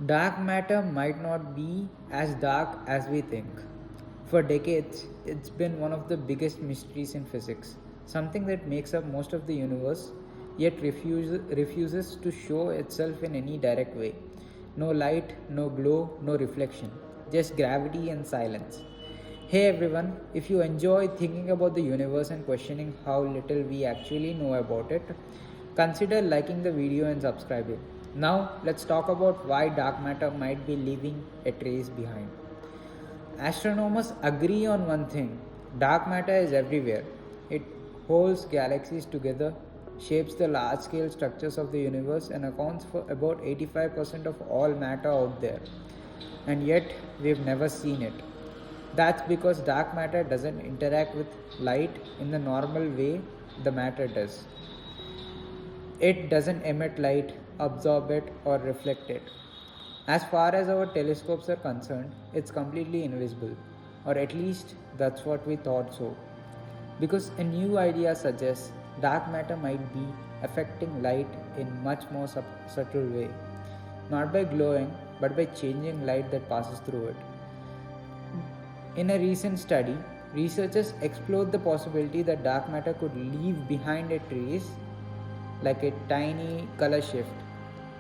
Dark matter might not be as dark as we think. For decades, it's been one of the biggest mysteries in physics, something that makes up most of the universe, yet refuses to show itself in any direct way. No light, no glow, no reflection, just gravity and silence. Hey everyone, if you enjoy thinking about the universe and questioning how little we actually know about it, consider liking the video and subscribing. Now, let's talk about why dark matter might be leaving a trace behind. Astronomers agree on one thing: dark matter is everywhere. It holds galaxies together, shapes the large scale structures of the universe, and accounts for about 85% of all matter out there. And yet, we've never seen it. That's because dark matter doesn't interact with light in the normal way the matter does. It doesn't emit light, absorb it, or reflect it. As far as our telescopes are concerned, it's completely invisible, or at least that's what we thought so. Because a new idea suggests dark matter might be affecting light in much more subtle way, not by glowing, but by changing light that passes through it. In a recent study, researchers explored the possibility that dark matter could leave behind a trace, like a tiny color shift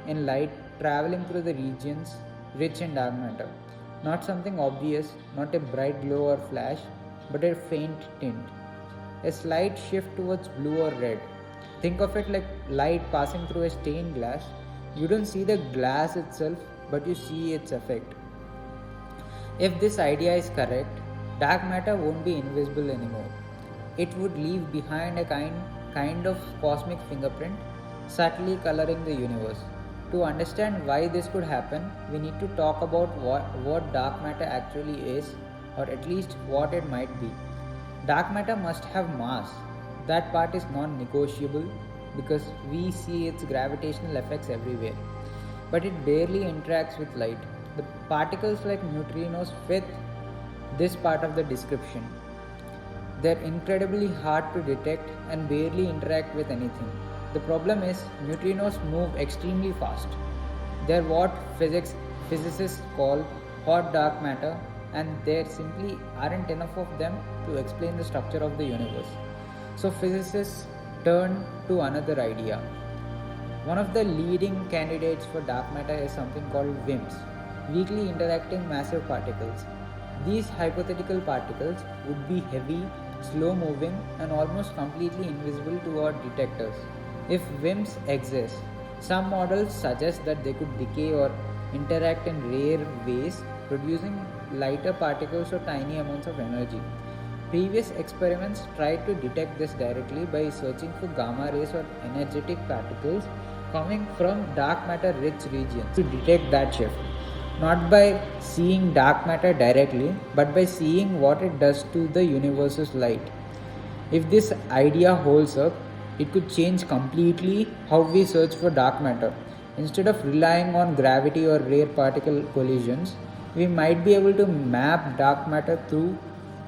in light traveling through the regions rich in dark matter. Not something obvious, not a bright glow or flash, but a faint tint. A slight shift towards blue or red. Think of it like light passing through a stained glass. You don't see the glass itself, but you see its effect. If this idea is correct, dark matter won't be invisible anymore. It would leave behind a kind of cosmic fingerprint, subtly coloring the universe. To understand why this could happen, we need to talk about what dark matter actually is, or at least what it might be. Dark matter must have mass. That part is non negotiable because we see its gravitational effects everywhere. But it barely interacts with light. The particles like neutrinos fit this part of the description. They're incredibly hard to detect and barely interact with anything. The problem is, neutrinos move extremely fast. They're what physicists call hot dark matter, and there simply aren't enough of them to explain the structure of the universe. So physicists turn to another idea. One of the leading candidates for dark matter is something called WIMPs, weakly interacting massive particles. These hypothetical particles would be heavy, slow moving, and almost completely invisible to our detectors. If WIMPs exist, some models suggest that they could decay or interact in rare ways, producing lighter particles or tiny amounts of energy. Previous experiments tried to detect this directly by searching for gamma rays or energetic particles coming from dark matter rich regions to detect that shift. Not by seeing dark matter directly, but by seeing what it does to the universe's light. If this idea holds up, it could change completely how we search for dark matter. Instead of relying on gravity or rare particle collisions, we might be able to map dark matter through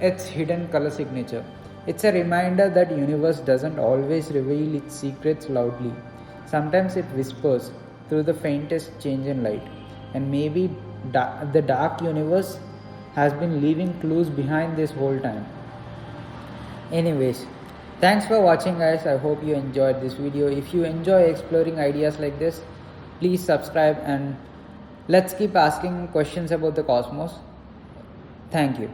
its hidden color signature. It's a reminder that universe doesn't always reveal its secrets loudly. Sometimes it whispers through the faintest change in light. And maybe the dark universe has been leaving clues behind this whole time. Anyways, thanks for watching guys. I hope you enjoyed this video. If you enjoy exploring ideas like this, please subscribe and let's keep asking questions about the cosmos. Thank you.